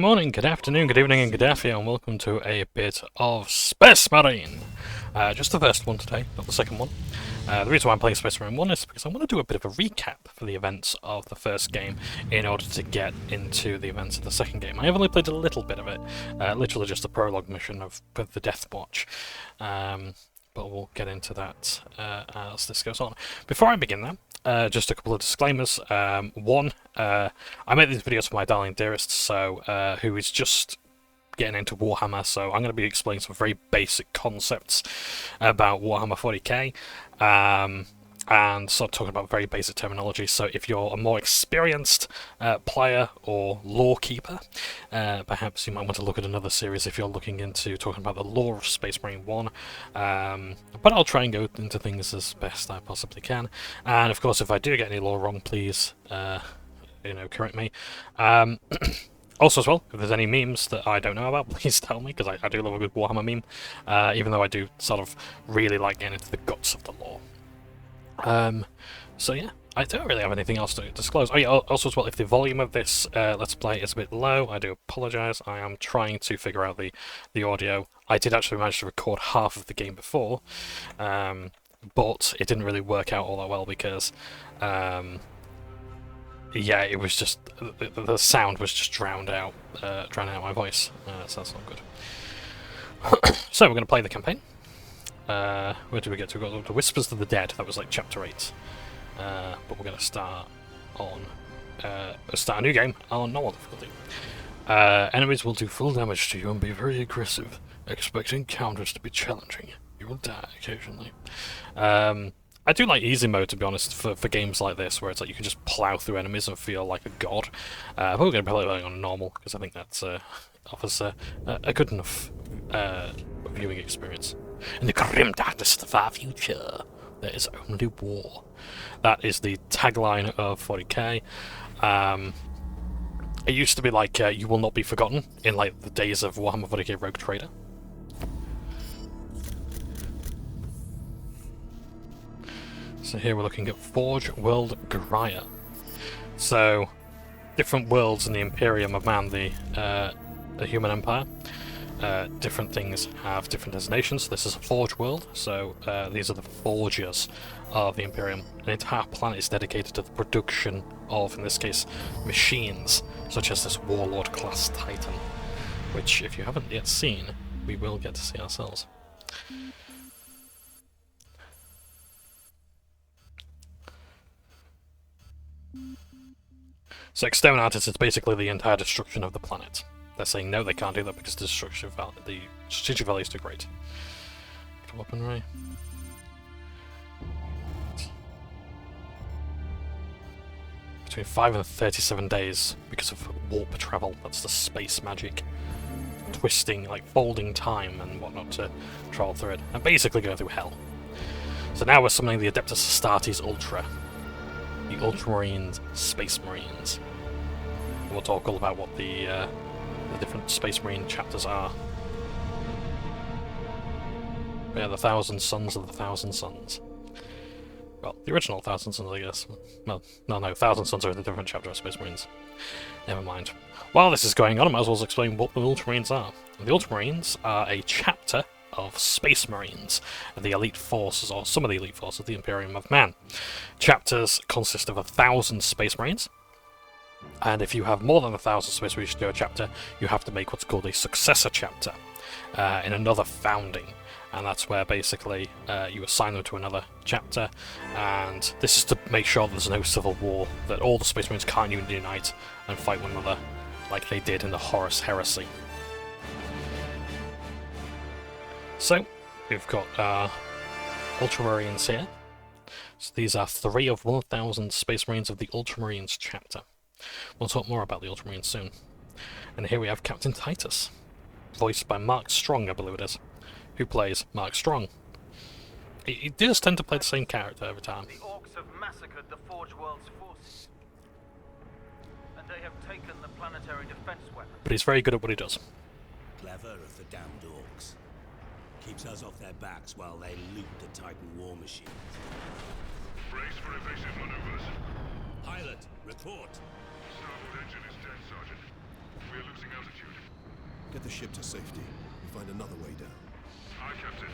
Morning, good afternoon, good evening, and good afternoon, and welcome to a bit of Space Marine! Just the first one today, not the second one. The reason why I'm playing Space Marine 1 is because I want to do a bit of a recap for the events of the first game in order to get into the events of the second game. I have only played a little bit of it, literally just the prologue mission of the Death Watch. But we'll get into that as this goes on. Before I begin though, just a couple of disclaimers. One, I make these videos for my darling dearest, so who is just getting into Warhammer, so I'm going to be explaining some very basic concepts about Warhammer 40k, and sort of talking about very basic terminology. So if you're a more experienced player or lore keeper, perhaps you might want to look at another series if you're looking into talking about the lore of Space Marine 1. But I'll try and go into things as best I possibly can. And of course, if I do get any lore wrong, please, correct me. Also, as well, if there's any memes that I don't know about, please tell me, because I do love a good Warhammer meme, even though I do sort of really like getting into the guts of the lore. So yeah, I don't really have anything else to disclose. Oh yeah, also as well, if the volume of this Let's Play is a bit low, I do apologise. I am trying to figure out the audio. I did actually manage to record half of the game before, but it didn't really work out all that well because, yeah, it was just, the sound was just drowning out my voice, so that's not good. So we're going to play the campaign. Where do we get to? We got the Whispers of the Dead. That was like chapter 8. But we're going to start on start a new game on normal difficulty. Enemies will do full damage to you and be very aggressive. Expect encounters to be challenging. You will die occasionally. I do like easy mode, to be honest, for games like this, where it's like you can just plow through enemies and feel like a god. But we're going to play it on normal because I think that offers a good enough viewing experience. In the grim darkness of our future, there is only war. That is the tagline of 40k. It used to be like, you will not be forgotten, in like the days of Warhammer 40k Rogue Trader. So here we're looking at Forge World Graia. So, different worlds in the Imperium of Man, the Human Empire. Different things have different designations. This is a Forge world, so these are the forgers of the Imperium. An entire planet is dedicated to the production of, in this case, machines, such as this Warlord class Titan, which, if you haven't yet seen, we will get to see ourselves. So Exterminatus is basically the entire destruction of the planet. They're saying no, they can't do that because the strategic value is too great. Weaponry. Between 5 and 37 days because of warp travel. That's the space magic. Twisting, like folding time and whatnot to travel through it. And basically going through hell. So now we're summoning the Adeptus Astartes Ultra. The Ultramarines, Space Marines. And we'll talk all about what the different Space Marine chapters are. Yeah, the Thousand Sons of the Thousand Sons. Well, the original Thousand Sons, I guess. Well, no, Thousand Sons are in a different chapter of Space Marines. Never mind. While this is going on, I might as well explain what the Ultramarines are. The Ultramarines are a chapter of Space Marines, the elite forces, or some of the elite forces of the Imperium of Man. Chapters consist of 1,000 Space Marines. And if you have more than 1,000 Space Marines to do a chapter, you have to make what's called a successor chapter in another founding. And that's where basically you assign them to another chapter, and this is to make sure there's no civil war, that all the Space Marines can't unite and fight one another like they did in the Horus Heresy. So, we've got our Ultramarines here. So these are 3 of 1,000 Space Marines of the Ultramarines chapter. We'll talk more about the Ultramarines soon. And here we have Captain Titus, voiced by Mark Strong, I believe it is, who plays Mark Strong. He does tend to play the same character every time. The orcs have massacred the Forge World's forces, and they have taken the planetary defense weapon. But he's very good at what he does. Clever of the damned orcs. Keeps us off their backs while they loot the Titan war machines. Brace for evasive maneuvers. Pilot, report. Starboard engine is dead, Sergeant. We are losing altitude. Get the ship to safety. We'll find another way down. Aye, Captain.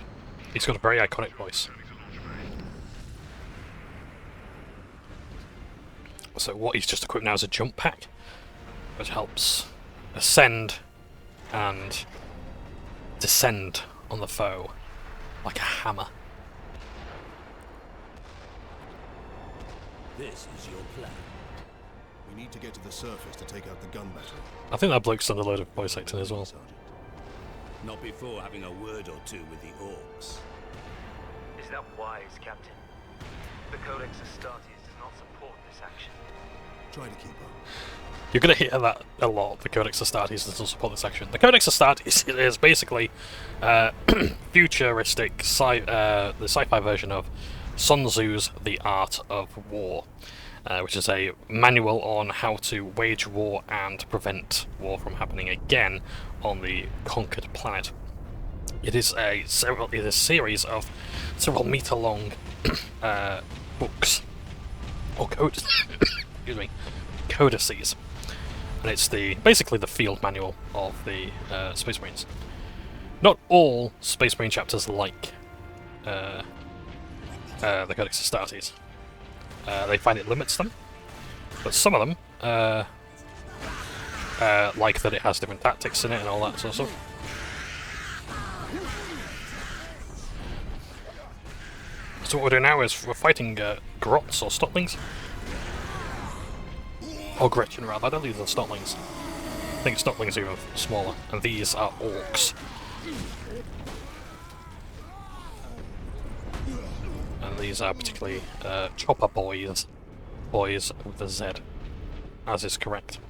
He's got a very iconic voice. Turning to launch bay. So what he's just equipped now is a jump pack, which helps ascend and descend on the foe like a hammer. This is your plan. We need to get to the surface to take out the gun battery. I think that bloke's done a load of voice acting as well. Sergeant. Not before having a word or two with the orcs. Is that wise, Captain? The Codex Astartes does not support this action. Try to keep up. You're going to hear that a lot. The Codex Astartes doesn't support this action. The Codex Astartes is basically futuristic the sci-fi version of Sun Tzu's The Art of War, which is a manual on how to wage war and prevent war from happening again on the conquered planet. It is a series of several meter-long books or excuse me, codices, and it's basically the field manual of the Space Marines. Not all Space Marine chapters like the Codex Astartes. They find it limits them, but some of them like that it has different tactics in it and all that sort of stuff. So what we're doing now is we're fighting grots or stotlings. Or Gretchen rather, I don't think these are stotlings. I think stotlings are even smaller, and these are orcs. And these are particularly chopper boys. Boys with a Z, as is correct.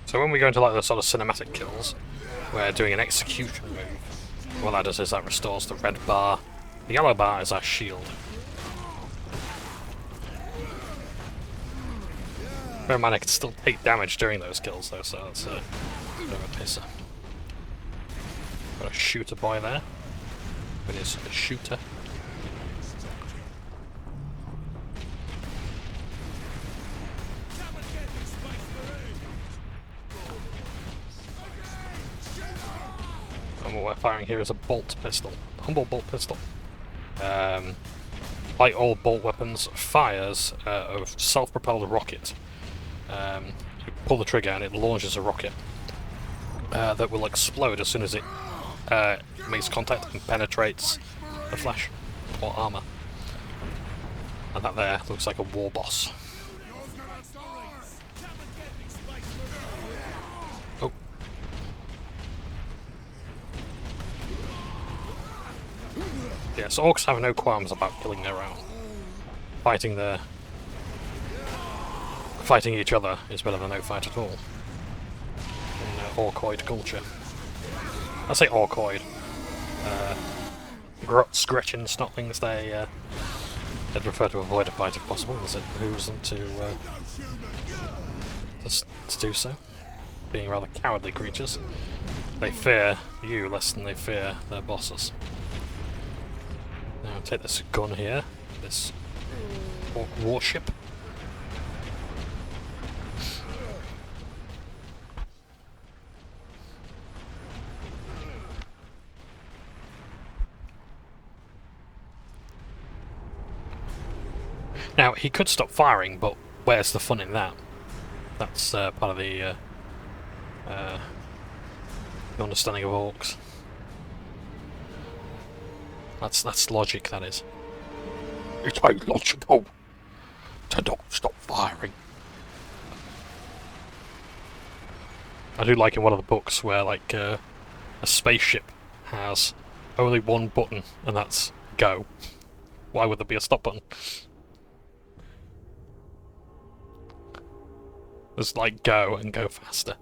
So when we go into like the sort of cinematic kills, we're doing an execution move. What that does is that restores the red bar. The yellow bar is our shield. Bear in mind I can still take damage during those kills though, so that's a bit of a pisser. Got a shooter boy there. It is a shooter. And what we're firing here is a bolt pistol. Humble bolt pistol. Like all bolt weapons, fires a self-propelled rocket. You pull the trigger and it launches a rocket that will explode as soon as it makes contact and penetrates the flesh or armor. And that there looks like a war boss. Oh. Yeah, so orcs have no qualms about killing their own. Fighting each other is better than no fight at all. In orcoid culture. I say orcoid. Grots, Gretchen, Snotlings, they'd prefer to avoid a fight if possible, as it behooves them to do so. Being rather cowardly creatures. They fear you less than they fear their bosses. Now take this gun here, this orc warship. Now, he could stop firing, but where's the fun in that? That's part of the understanding of orcs. That's logic, that is. It's illogical to not stop firing. I do like in one of the books where, like, a spaceship has only one button, and that's go. Why would there be a stop button? There's like go and go faster.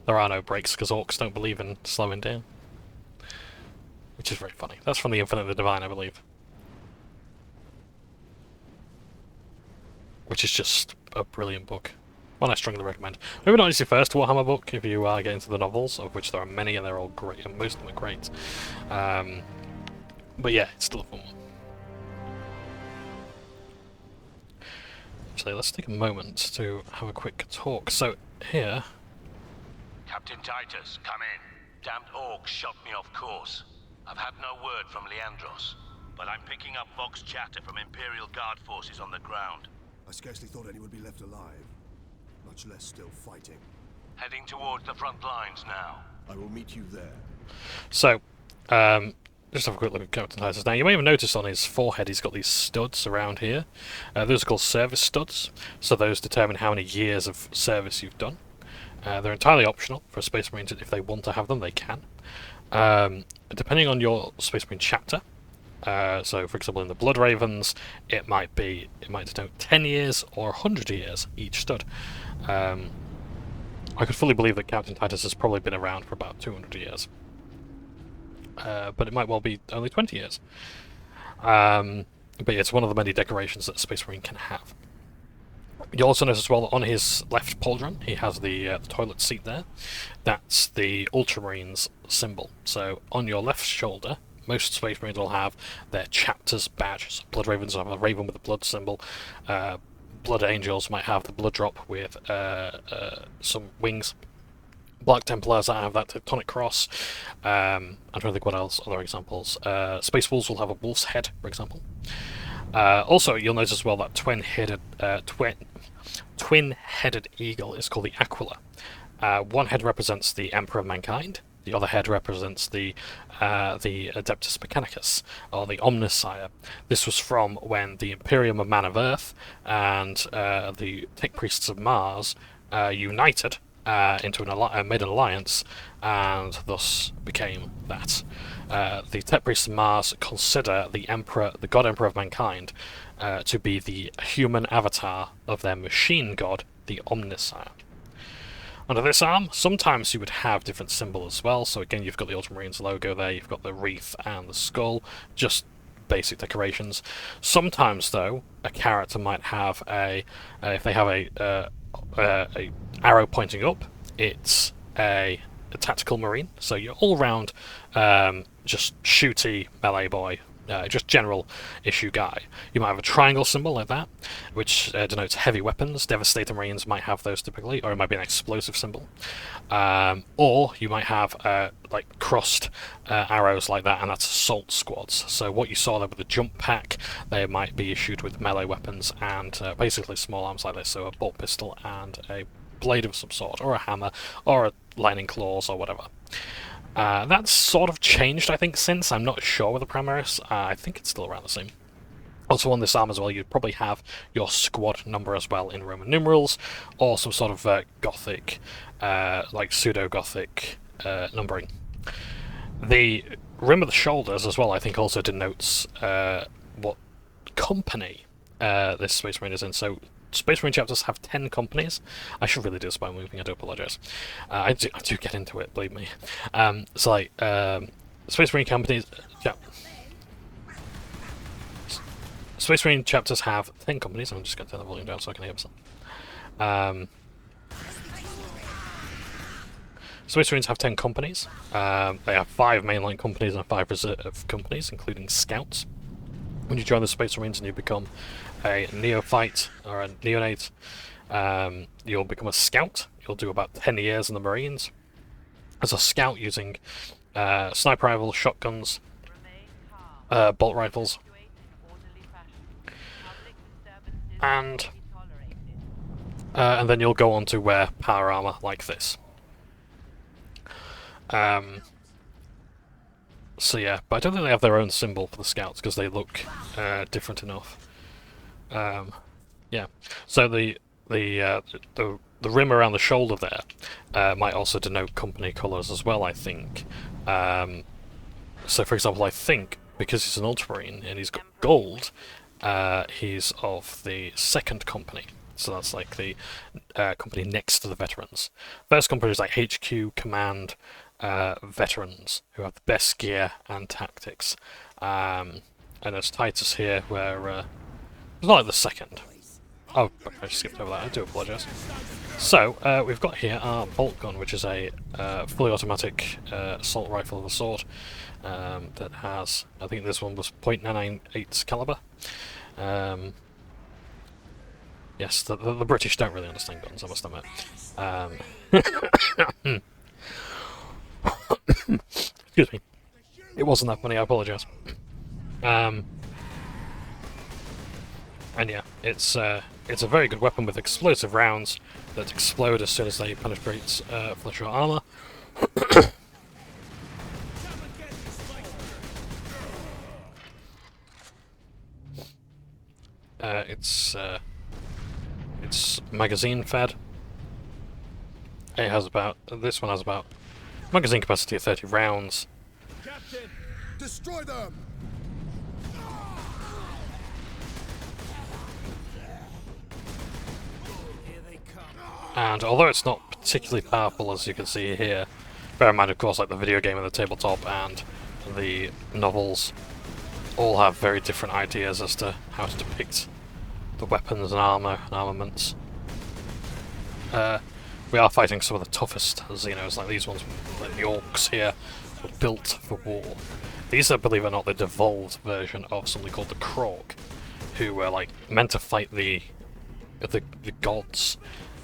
There are no brakes because orcs don't believe in slowing down. Which is very funny. That's from the Infinite the Divine, I believe. which is just a brilliant book. One I strongly recommend. Maybe not as your first Warhammer book if you get into the novels, of which there are many and they're all great, and most of them are great. But yeah, it's still a fun one. Actually, let's take a moment to have a quick talk. So, here... Captain Titus, come in. Damned orcs shot me off course. I've had no word from Leandros, but I'm picking up Vox chatter from Imperial Guard forces on the ground. I scarcely thought any would be left alive, much less still fighting. Heading towards the front lines now. I will meet you there. So, just have a quick look at Captain Titus. Now, you may have noticed on his forehead he's got these studs around here. Those are called service studs, so those determine how many years of service you've done. They're entirely optional for a Space Marine. If they want to have them, they can. Depending on your Space Marine chapter, so for example in the Blood Ravens, it might denote 10 years or 100 years each stud. I could fully believe that Captain Titus has probably been around for about 200 years. But it might well be only 20 years. But yeah, it's one of the many decorations that a Space Marine can have. You also notice as well that on his left pauldron he has the toilet seat there. That's the Ultramarines symbol. So on your left shoulder, most Space Marines will have their chapter's badge. So Blood Ravens will have a raven with the blood symbol. Blood Angels might have the blood drop with some wings. Black Templars that have that Tectonic Cross. I'm trying to think what else, other examples. Space Wolves will have a wolf's head, for example. Also, you'll notice as well that twin-headed eagle is called the Aquila. One head represents the Emperor of Mankind. The other head represents the Adeptus Mechanicus, or the Omnissiah. This was from when the Imperium of Man of Earth and the Tech Priests of Mars united made an alliance, and thus became that. The Tech Priests of Mars consider the God Emperor of Mankind, to be the human avatar of their machine god, the Omnissiah. Under this arm, sometimes you would have different symbols as well. So again, you've got the Ultramarines logo there, you've got the wreath and the skull, just basic decorations. Sometimes, though, a character might have if they have a arrow pointing up, it's a tactical marine. So you're all round just shooty melee boy, just general issue guy. You might have a triangle symbol like that, which denotes heavy weapons. Devastator Marines might have those typically, or it might be an explosive symbol. Or you might have like crossed arrows like that, and that's assault squads. So what you saw there with the jump pack, they might be issued with melee weapons and basically small arms like this, so a bolt pistol and a blade of some sort, or a hammer, or a lightning claws, or whatever. That's sort of changed, I think, since. I'm not sure with the Primaris. I think it's still around the same. Also on this arm as well, you'd probably have your squad number as well in Roman numerals, or some sort of Gothic, like pseudo-Gothic numbering. The rim of the shoulders as well, I think, also denotes what company this Space Marine is in. So Space Marine chapters have 10 companies. I should really do this by moving, I do apologise. I do get into it, believe me. So like, Space Marine companies... Space Marine chapters have 10 companies. I'm just going to turn the volume down so I can hear myself. Space Marines have 10 companies. They have 5 mainline companies and 5 reserve companies, including scouts. When you join the Space Marines and you become a neophyte or a neonate, you'll become a scout. You'll do about 10 years in the Marines as a scout using sniper rifles, shotguns, bolt rifles, and then you'll go on to wear power armor like this. So yeah, but I don't think they have their own symbol for the scouts because they look different enough. Yeah, so the rim around the shoulder there might also denote company colours as well, I think. So for example, I think because he's an Ultramarine and he's got gold, he's of the 2nd company. So that's like the company next to the veterans. First company is like HQ, Command, veterans, who have the best gear and tactics. And there's Titus here, where it's not like the 2nd. Oh, I skipped over that. I do apologise. So, we've got here our bolt gun, which is a fully automatic assault rifle of a sort that has, I think this one was .998 caliber. Yes, the British don't really understand guns, I must admit. Excuse me. It wasn't that funny, I apologise. And yeah, it's a very good weapon with explosive rounds that explode as soon as they penetrate flesh or armour. It's magazine fed. It has about, this one has about magazine capacity of 30 rounds. Captain, destroy them! And although it's not particularly powerful, as you can see here, bear in mind, of course, like the video game and the tabletop and the novels all have very different ideas as to how to depict the weapons and armour and armaments. We are fighting some of the toughest Xenos, like these ones, like the Orcs here, were built for war. These are, believe it or not, the devolved version of something called the Krog, who were like meant to fight the gods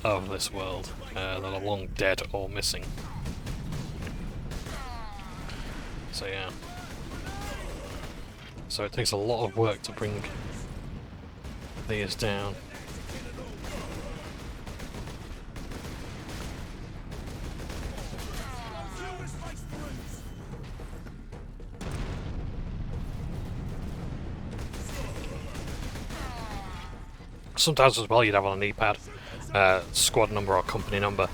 of this world that are long dead or missing. So yeah. So it takes a lot of work to bring these down. Sometimes as well you'd have on an E-pad squad number or company number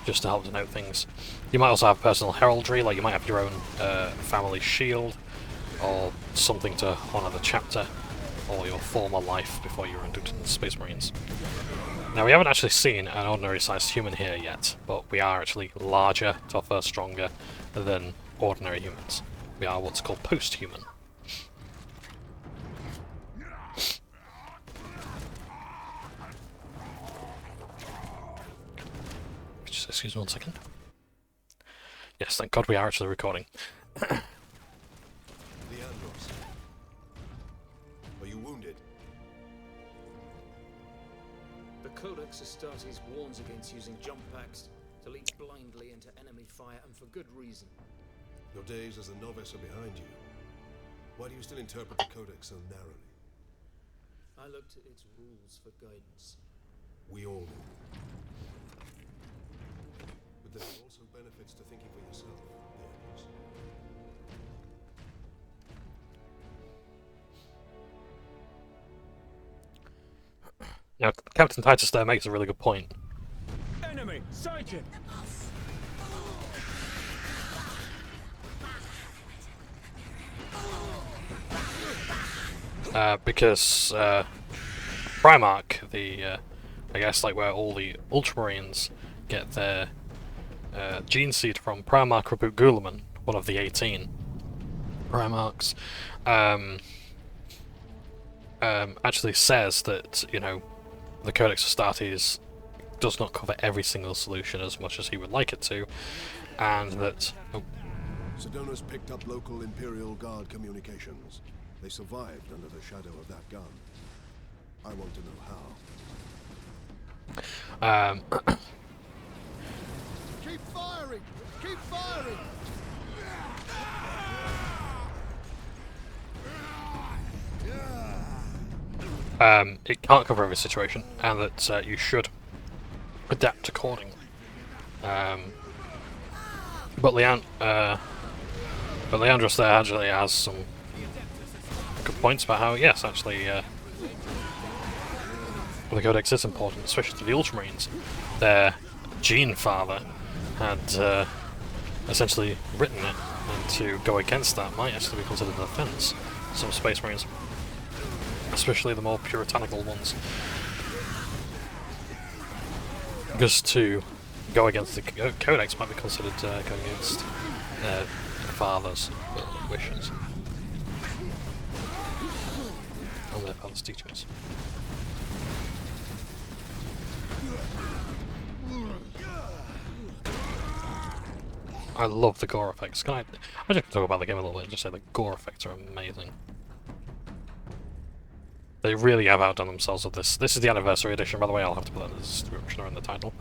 just to help to note things. You might also have personal heraldry, like you might have your own family shield or something to honour the chapter or your former life before you were inducted into Space Marines. Now we haven't actually seen an ordinary sized human here yet, but we are actually larger, tougher, stronger than ordinary humans. We are what's called post-human. Just excuse me 1 second. Yes, thank God we are actually recording. Are you wounded? The Codex Astartes warns against using jump packs to leap blindly into enemy fire, and for good reason. Your days as a novice are behind you. Why do you still interpret the Codex so narrowly? I looked at its rules for guidance. We all do. But there are also benefits to thinking for yourself. There is. Now, Captain Titus there makes a really good point. Enemy sighted. Because Primarch, I guess like where all the Ultramarines get their gene seed from, Primarch Rabut Guilliman, one of the 18 Primarchs, actually says that, you know, the Codex Astartes does not cover every single solution as much as he would like it to, and that... Oh. Sedona's picked up local Imperial Guard communications. They survived under the shadow of that gun. I want to know how. Keep firing! Keep firing! It can't cover every situation, and that you should adapt accordingly. But Leandros there actually has some good points about how, yes, actually, the Codex is important, especially to the Ultramarines. Their gene father had essentially written it, and to go against that might actually be considered an offence. Some Space Marines, especially the more puritanical ones, because to go against the Codex might be considered going against their father's wishes and their father's teachings. I love the gore effects. Can I just talk about the game a little bit and just say the gore effects are amazing. They really have outdone themselves with this. This is the anniversary edition, by the way. I'll have to put that in the description or in the title.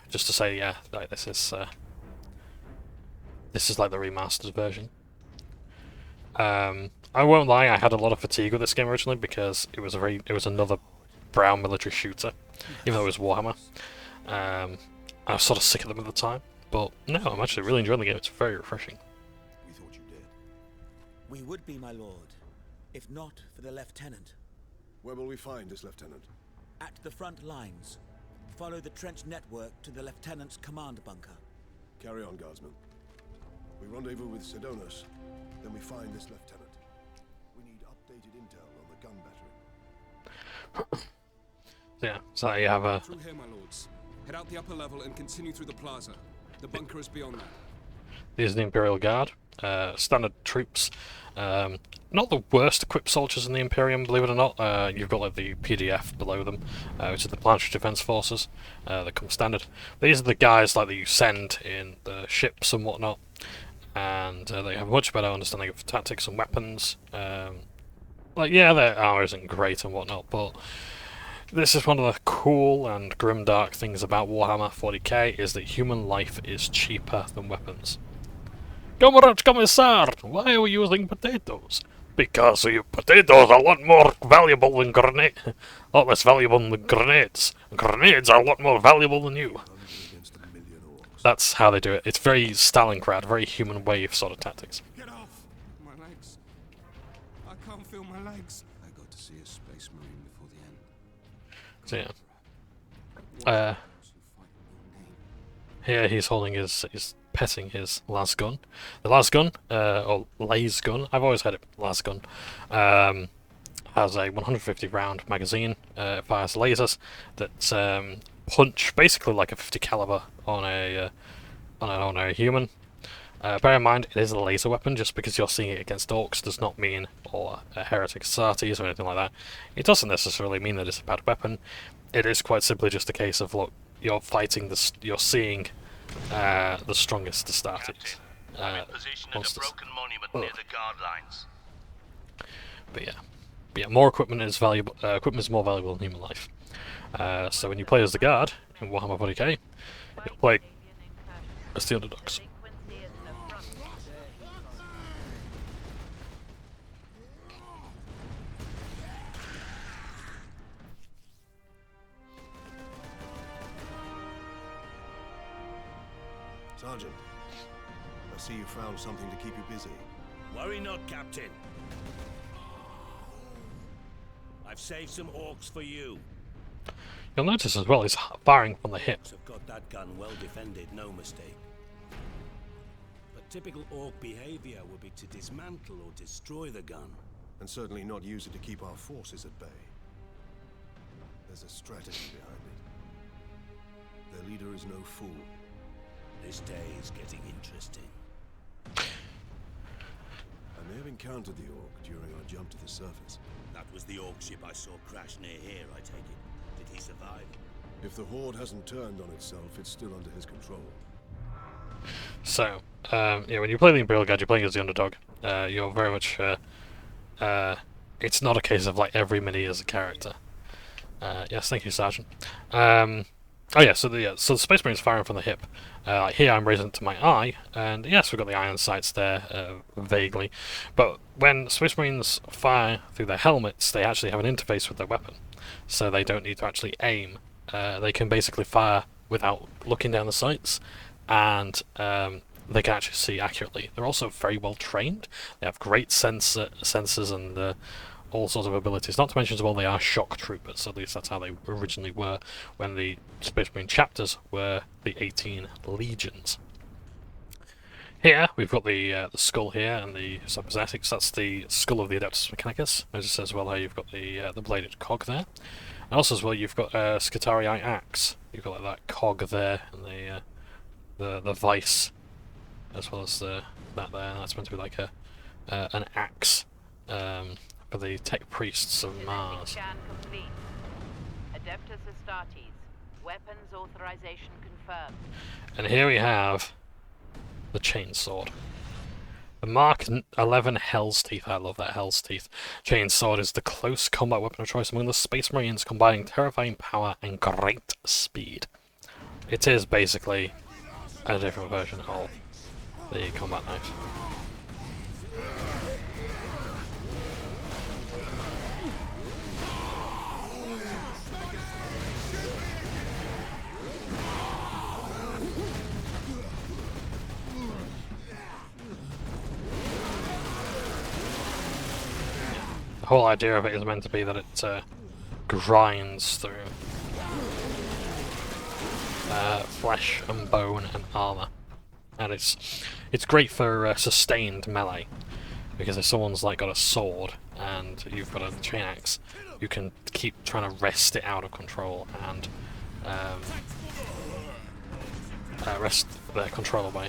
Just to say, yeah, like, this is like the remastered version. I won't lie, I had a lot of fatigue with this game originally because it was another brown military shooter, even though it was Warhammer. I was sort of sick of them at the time, but no, I'm actually really enjoying the game. It's very refreshing. We thought you did. We would be, my lord, if not for the lieutenant. Where will we find this lieutenant? At the front lines. Follow the trench network to the lieutenant's command bunker. Carry on, guardsman. We rendezvous with Sidonus, then we find this lieutenant. We need updated intel on the gun battery. Yeah, so you have a... Through here, my lords. Head out the upper level and continue through the plaza. The bunker is beyond that. These are the Imperial Guard, standard troops. Not the worst equipped soldiers in the Imperium, believe it or not. You've got like the PDF below them, which is the Planetary Defense Forces. That come standard. These are the guys like that you send in the ships and whatnot, and they have a much better understanding of tactics and weapons. Like, yeah, their armor isn't great and whatnot, but this is one of the cool and grimdark things about Warhammer 40k, is that human life is cheaper than weapons. Comrade Commissar, why are we using potatoes? Because potatoes are a lot more valuable than grenades. A lot less valuable than grenades. Grenades are a lot more valuable than you. That's how they do it. It's very Stalingrad, very human wave sort of tactics. Get off! My legs. I can't feel my legs. I got to see a space marine before the end. So yeah. Here he's holding he's petting his las gun. The las gun, or laser gun, I've always had it las gun, has a 150 round magazine. It fires lasers that punch basically like a 50 caliber on a human. Bear in mind, it is a laser weapon. Just because you're seeing it against orcs does not mean, or a heretic Astartes or anything like that. It doesn't necessarily mean that it's a bad weapon. It is quite simply just a case of, look, you're fighting you're seeing the strongest Astartes. I'm in position at a broken monument near the guard lines. But yeah, more equipment is valuable. Equipment is more valuable than human life. So when you play as the guard in Warhammer 40k, you'll play as the underdogs. Sergeant, I see you found something to keep you busy. Worry not, Captain. I've saved some orcs for you. You'll notice as well he's firing from the hip. Orcs have got that gun well defended, no mistake. But typical orc behavior would be to dismantle or destroy the gun. And certainly not use it to keep our forces at bay. There's a strategy behind it. Their leader is no fool. This day is getting interesting. I may have encountered the orc during our jump to the surface. That was the orc ship I saw crash near here, I take it. Did he survive? If the horde hasn't turned on itself, it's still under his control. So, yeah, when you play the Imperial Guard, you're playing as the underdog. You're very much, it's not a case of like every mini as a character. Yes, thank you, Sergeant. Oh yeah, so the Space Marine's firing from the hip. Here I'm raising it to my eye, and yes, we've got the iron sights there, vaguely. But when Space Marines fire through their helmets, they actually have an interface with their weapon. So they don't need to actually aim. They can basically fire without looking down the sights, and they can actually see accurately. They're also very well trained. They have great sensors and all sorts of abilities. Not to mention as well, they are shock troopers. At least that's how they originally were when the Space Marine chapters were the 18 legions. Here we've got the skull here and the cybernetics. That's the skull of the Adeptus Mechanicus. Notice as well how you've got the bladed cog there. And also as well you've got Scutarii axe. You've got like that cog there and the vice, as well as that there. That's meant to be like an axe for the tech priests of Mars. Scan complete. Adeptus Astartes. Weapons authorization confirmed. And here we have the chainsword. The Mark 11 Hell's Teeth. I love that Hell's Teeth. Chainsword is the close combat weapon of choice among the Space Marines, combining terrifying power and great speed. It is basically a different version of the combat knife. The whole idea of it is meant to be that it grinds through flesh and bone and armor, and it's great for sustained melee, because if someone's like got a sword and you've got a chain axe, you can keep trying to wrest it out of control and wrest their control away.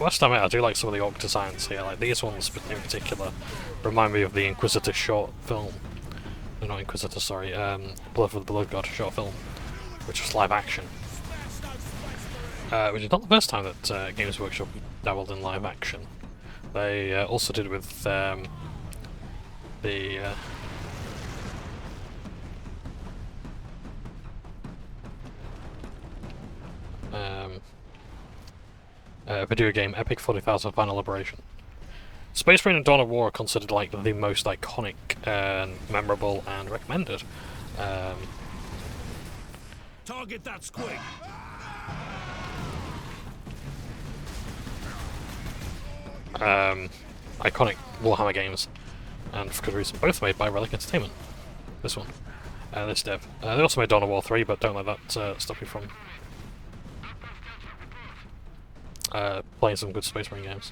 Last time I do like some of the orc designs here, like these ones in particular remind me of the Inquisitor short film. No, not Inquisitor, sorry, Blood for the Blood God short film, which was live action. Which is not the first time that Games Workshop dabbled in live action. They also did it with video game Epic 40,000 Final Liberation. Space Marine and Dawn of War are considered like the most iconic and memorable and recommended. Target that squig! Iconic Warhammer games, and for good reason. Both made by Relic Entertainment. This one. This dev. They also made Dawn of War 3, but don't let that stop you from playing some good Space Marine games.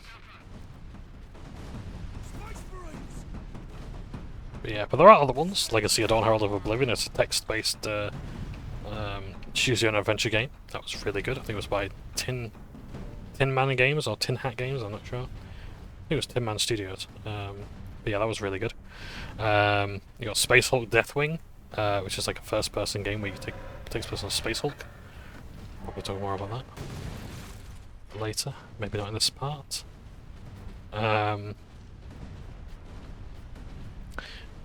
But yeah, but there are other ones. Legacy of Dawn, Herald of Oblivion. It's a text-based choose your own adventure game. That was really good. I think it was by Tin Man Games or Tin Hat Games. I'm not sure. I think it was Tin Man Studios. But yeah, that was really good. You got Space Hulk Deathwing, which is like a first-person game where you takes place on Space Hulk. Probably talk more about that later, maybe not in this part. But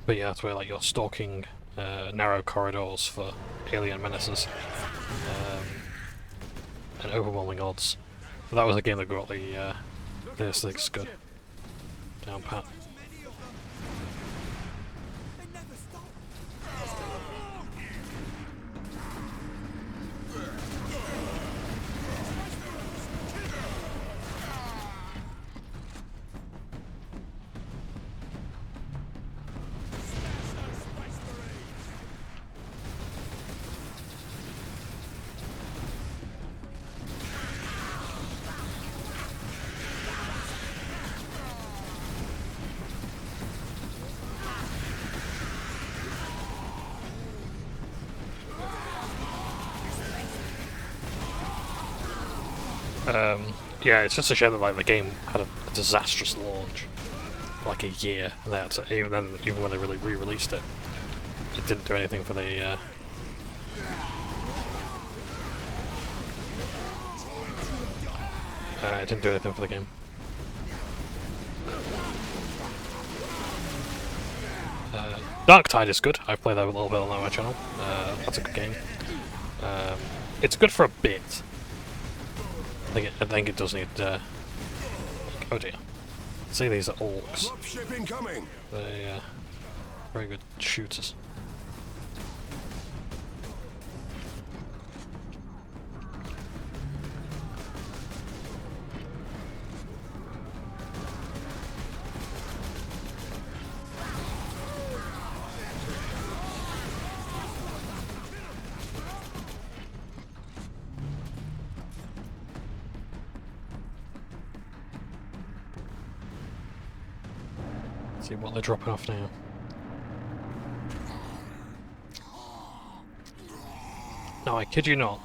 yeah, that's where like you're stalking narrow corridors for alien menaces and overwhelming odds. But that was a game that got the this thing's good down pat. Yeah, it's just a shame that like the game had a disastrous launch, for, like a year, and they had to, even when they really re-released it, it didn't do anything for the. It didn't do anything for the game. Dark Tide is good. I've played that a little bit on my channel. That's a good game. It's good for a bit. I think it does need. Oh dear. See, these are orcs. Ship incoming. They're very good shooters. See what they're dropping off now. No, I kid you not.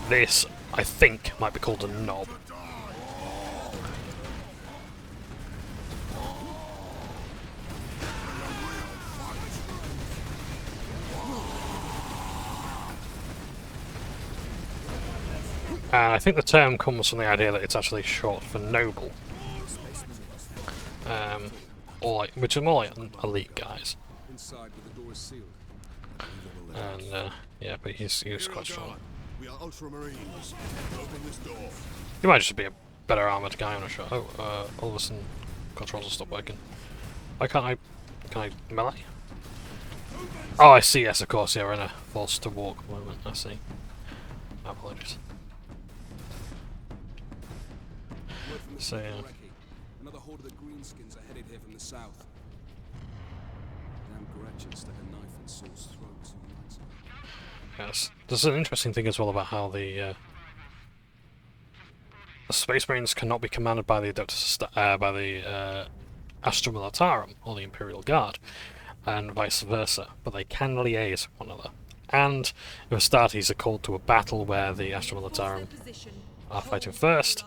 This, I think, might be called a knob. And I think the term comes from the idea that it's actually short for noble. Or like, which is more like elite guys. Inside, but the door is sealed. And yeah, but he's quite strong. We are ultramarines. Open this door. He might just be a better armored guy on a shot. Oh, all of a sudden controls will stop working. Why can't I? Can I melee? Oh, I see. Yes, of course. Yeah, we're in a forced to walk moment. I see. My apologies. So yeah. Another horde of the greenskins are headed here from the south. Damn Gretchen stuck a knife in Saul's throat. So he likes it. Yes. There's an interesting thing as well about how the Space Marines cannot be commanded by the Astra Militarum or the Imperial Guard, and vice versa, but they can liaise with one another. And if Astartes are called to a battle where the Astra Militarum are fighting first,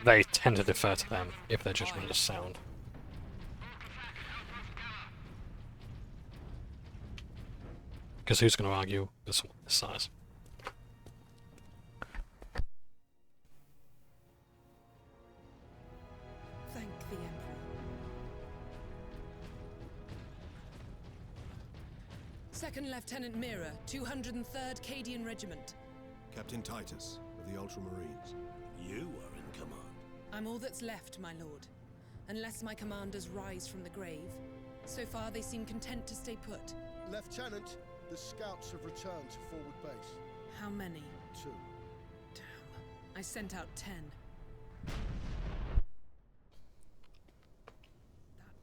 they tend to defer to them if their judgment is sound. Because who's going to argue with someone this size? Thank the Emperor. Second Lieutenant Mira, 203rd Cadian Regiment. Captain Titus of the Ultramarines. You are in command. I'm all that's left, my lord. Unless my commanders rise from the grave. So far, they seem content to stay put. Lieutenant, the scouts have returned to forward base. How many? 2. Damn. I sent out 10. That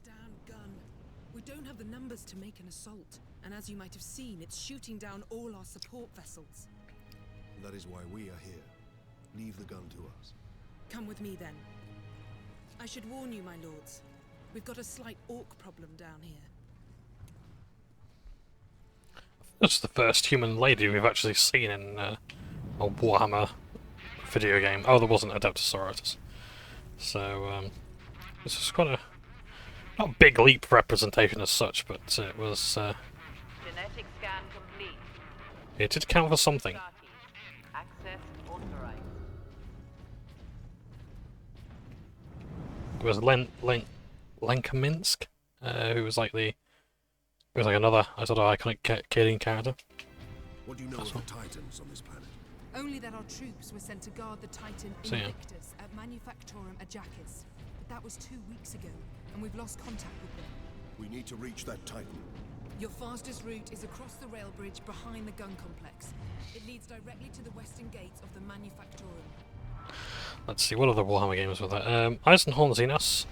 damn gun. We don't have the numbers to make an assault. And as you might have seen, it's shooting down all our support vessels. That is why we are here. Leave the gun to us. Come with me, then. I should warn you, my lords. We've got a slight orc problem down here. That's the first human lady we've actually seen in a Warhammer video game. Oh, there wasn't Codex Astartes. So, this is quite a... not a big leap of representation as such, but it was... Genetic scan complete. it did count for something. Astartes. Access authorized. It was Lenkaminsk, who was like the... it was like another, I don't know, iconic Cadian character. What do you know of the Titans on this planet? Only that our troops were sent to guard the Titan So, yeah. Invictus at Manufactorum Ajakis. But that was 2 weeks ago, and we've lost contact with them. We need to reach that Titan. Your fastest route is across the rail bridge behind the gun complex. It leads directly to the western gates of the Manufactorum. Let's see, what other Warhammer games were there? Eisenhorn Xenos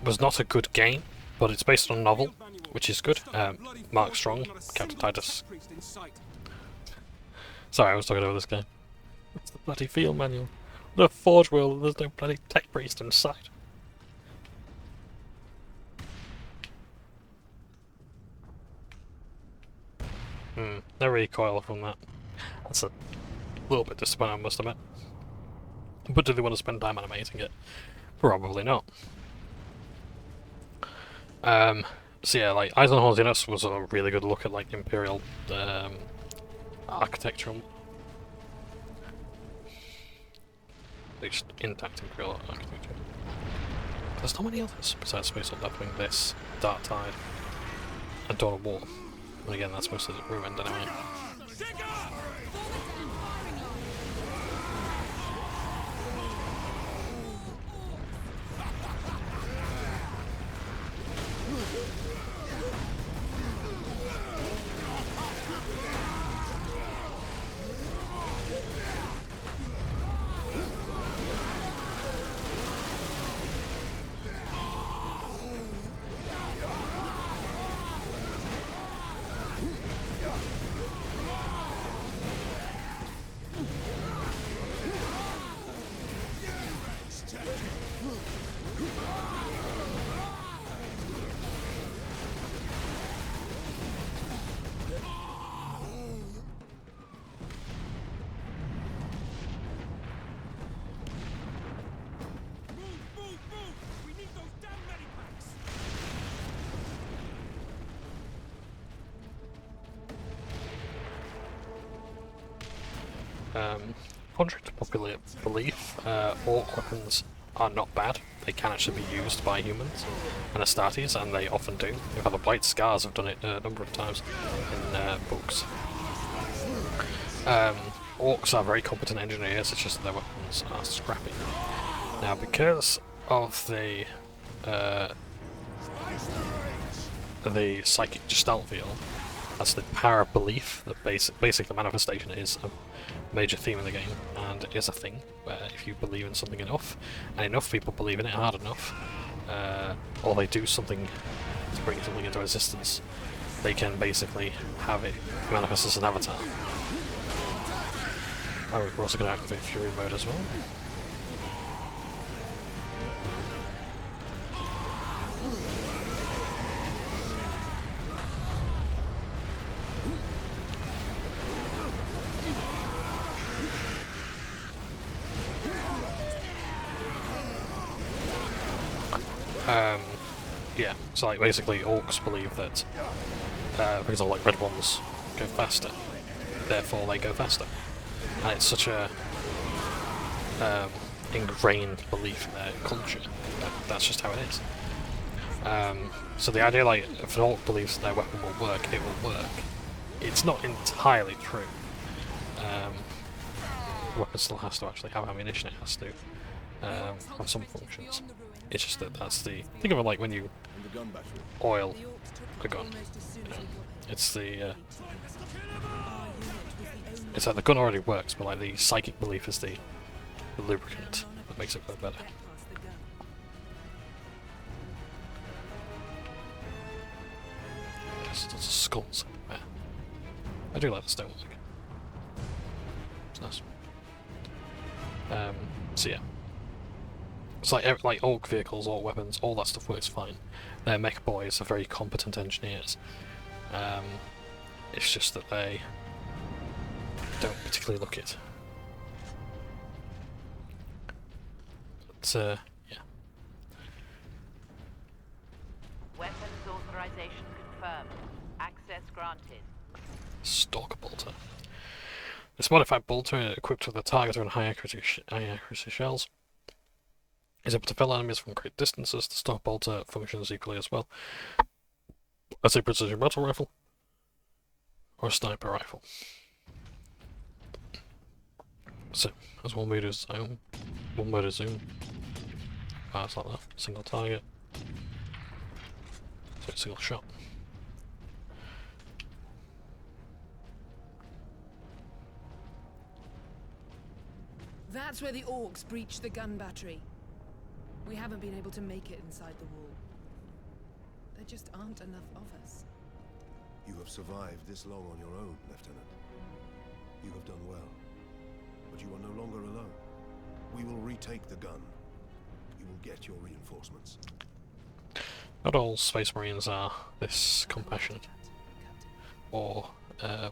was not a good game, but it's based on a novel, which is good. Mark Strong, Captain Titus. Sorry, I was talking over this game. What's the bloody field manual? The Forge World, there's no bloody tech priest in sight. No recoil from that. That's a little bit disappointing, I must admit. But do they want to spend time animating it? Probably not. So yeah, like Eisenhorn Xenos was a really good look at like Imperial architecture. At least intact Imperial architecture. There's not many others besides Space Old Deathwing, this, Dark Tide, and Dawn of War. And again, that's mostly ruined anyway. Contrary to popular belief, orc weapons are not bad. They can actually be used by humans and Astartes, and they often do. In fact, the White Scars have done it a number of times in books. Orcs are very competent engineers, it's just that their weapons are scrappy. Now, because of the psychic gestalt field, that's the power of belief, that basically the manifestation is a major theme in the game, and it is a thing where if you believe in something enough, and enough people believe in it hard enough, or they do something to bring something into existence, they can basically have it manifest as an avatar. Oh, we're also going to activate Fury mode as well. Yeah, so like basically orcs believe that for example like red ones go faster, therefore they go faster. And it's such a ingrained belief in their culture that that's just how it is. So the idea like if an orc believes their weapon will work, it will work. It's not entirely true. The weapon still has to actually have ammunition, it has to have some functions. It's just that that's the... Think of it like when you oil a gun. You know, it's the... it's like the gun already works, but like the psychic belief is the lubricant that makes it work better. There's skulls everywhere. I do like the stonework. It's nice. So yeah. It's like orc vehicles, orc weapons, all that stuff works fine. Their mech boys are very competent engineers. It's just that they don't particularly look it. But yeah. Weapons authorization confirmed. Access granted. Stalker bolter. This modified bolter, equipped with a targeter and high accuracy shells, is able to fell enemies from great distances. The stock bolter functions equally as well as a precision battle rifle or a sniper rifle. So, as 1 meter zoom, 1 meter zoom, fires like that, single target, so it's single shot. That's where the orcs breached the gun battery. We haven't been able to make it inside the wall. There just aren't enough of us. You have survived this long on your own, Lieutenant. You have done well. But you are no longer alone. We will retake the gun. You will get your reinforcements. Not all Space Marines are this compassionate or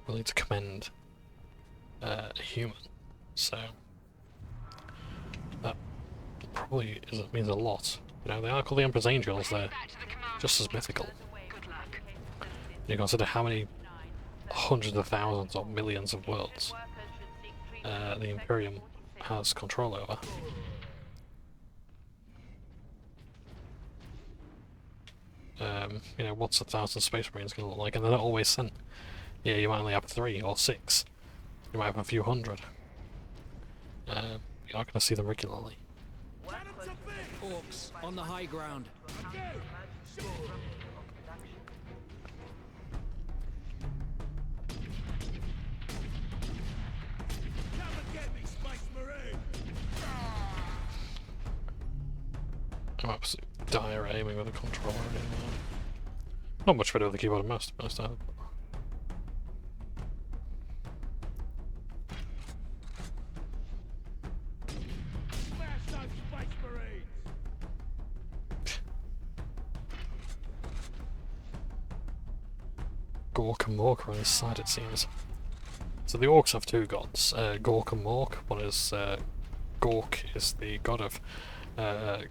willing to commend a human, so that probably means a lot. You know, they are called the Emperor's Angels, they're just as mythical. You consider how many hundreds of thousands or millions of worlds the Imperium has control over. You know, what's 1,000 Space Marines going to look like? And they're not always sent. Yeah, you might only have 3 or 6. You might have a few hundred. You're not going to see them regularly. Orcs on the high ground. I'm absolutely dire aiming with a controller anymore. Not much better with the keyboard and mouse, to be honest. Gork and Mork are on his side, it seems. So the orcs have 2 gods, Gork and Mork. One is Gork is the god of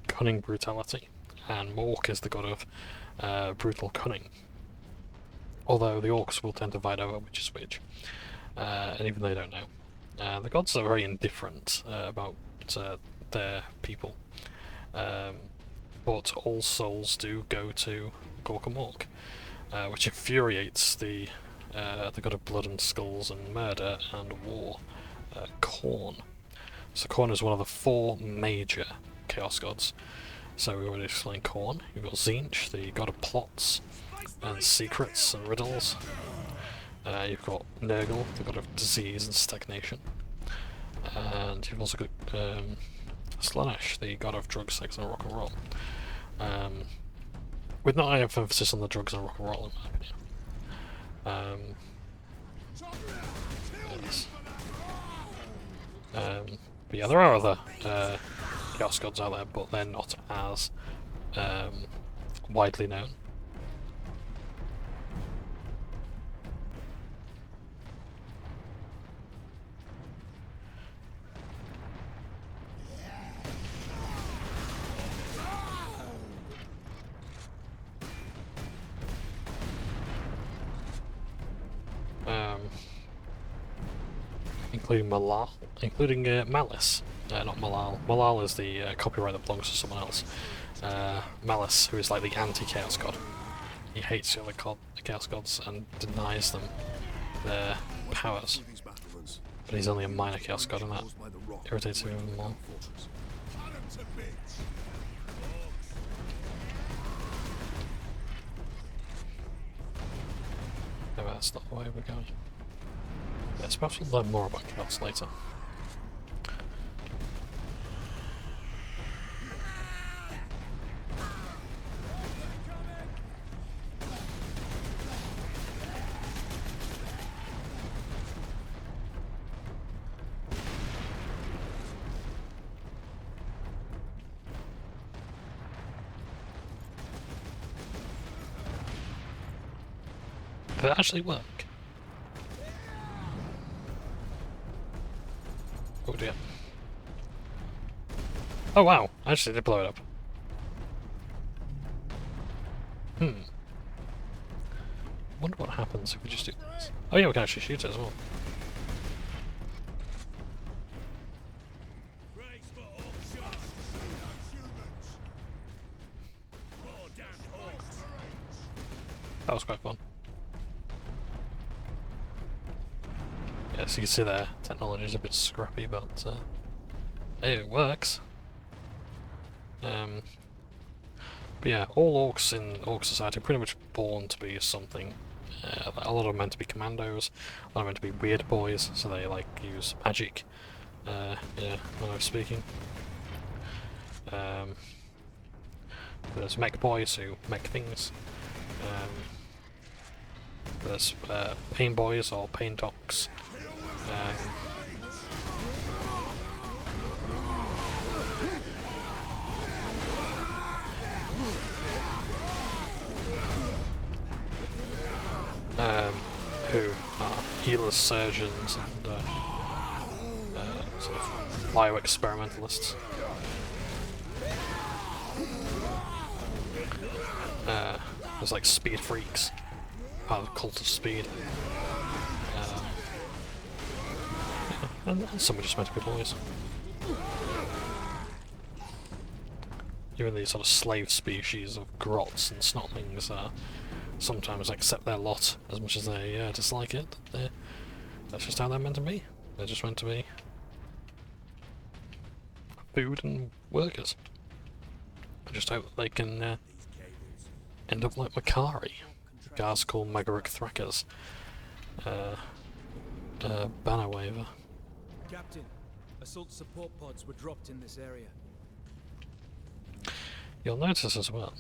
cunning brutality, and Mork is the god of brutal cunning. Although the orcs will tend to fight over which is which, and even they don't know. The gods are very indifferent about their people, but all souls do go to Gorkamork, which infuriates the god of blood and skulls and murder and war, Khorne. So Khorne is one of the 4 major chaos gods. So we already explained Khorne. You've got Tzeentch, the god of plots and secrets and riddles. You've got Nurgle, the god of disease and stagnation. And you've also got Slaanesh, the god of drugs, sex and rock and roll. With not enough emphasis on the drugs and rock and roll, in my opinion. Yes. But yeah, there are other chaos gods out there, but they're not as widely known. Including Malice. Not Malal. Malal is the copyright that belongs to someone else. Malice, who is like the anti-chaos god. He hates the other chaos gods and denies them their powers. But he's only a minor chaos god, and that irritates him even more. No, that's not the way we're going. Yes, perhaps we'll learn more about chaos later. Did it actually work? Oh dear. Oh wow, I actually did blow it up. Wonder what happens if we just do this. Oh yeah, we can actually shoot it as well. That was quite fun. Yeah, so you can see there, technology is a bit scrappy, but hey, it works. But yeah, all orcs in Orc Society are pretty much born to be something. A lot of them are meant to be commandos, a lot are meant to be weird boys, so they like use magic. Yeah, when I was speaking. There's mech boys who mech things. There's pain boys or pain docs. Who are healers, surgeons, and sort of bioexperimentalists. There's like speed freaks, part of the cult of speed. And some are just meant to be boys. Even these sort of slave species of grots and snotlings sometimes accept their lot as much as they dislike it. That's just how they're meant to be. They're just meant to be food and workers. I just hope that they can end up like Makari, Garskull Megaruk Thrackers, banner waver. Captain, assault support pods were dropped in this area. You'll notice as well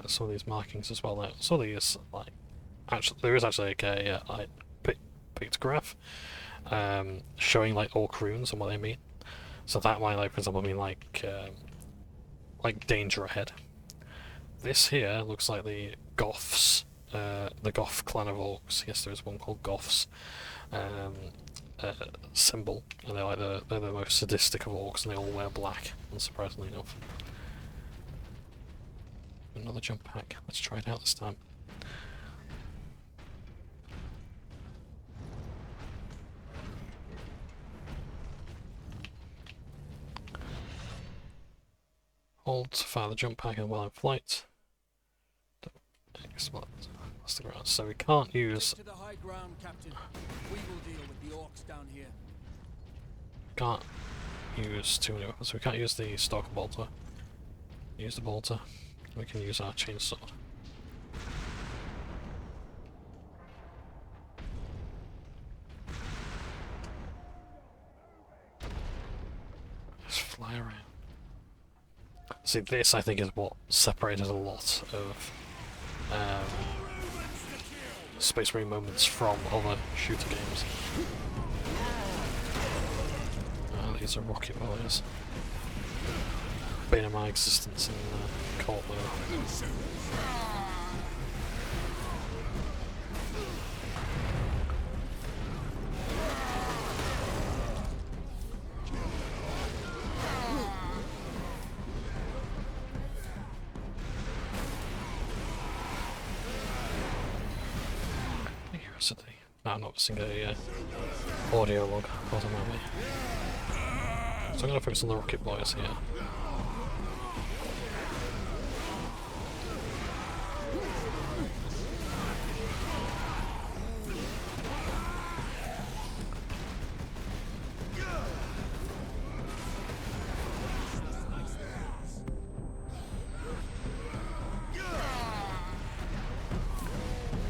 some of these markings as well. Some of these, like, actually, there is actually like a pictograph showing like orc runes and what they mean. So that might, like, for example, mean like danger ahead. This here looks like the Goths, the Goth clan of orcs. Yes, there is one called Goths. Symbol, and they're the most sadistic of orcs, and they all wear black, unsurprisingly enough. Another jump pack. Let's try it out this time. hold to fire the jump pack and while in flight. That's the ground. So we can't use. To the high ground, Captain. We will deal with the orcs down here. Can't use too many weapons. We can't use the stalker bolter. Use the bolter. We can use our chainsaw. Just fly around. See, this I think is what separated a lot of Space Marine moments from other shooter games. These are rocket warriors. Bane of my existence in Cold War. No, I'm not missing a audio log. Hold on, me. So I'm going to focus on the rocket boys here.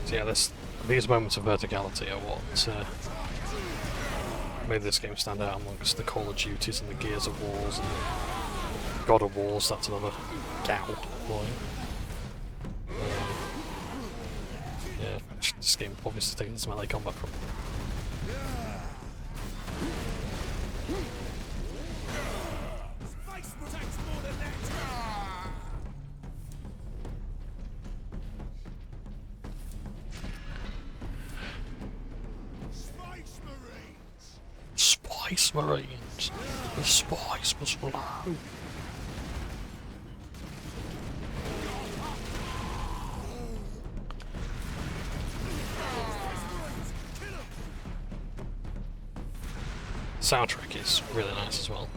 So yeah, these moments of verticality are what made this game stand out amongst the Call of Duties and the Gears of Wars and the God of Wars. That's another gal line. Yeah, this game obviously taking some melee combat from. Spice Marines! The spice must flow! Soundtrack is really nice as well.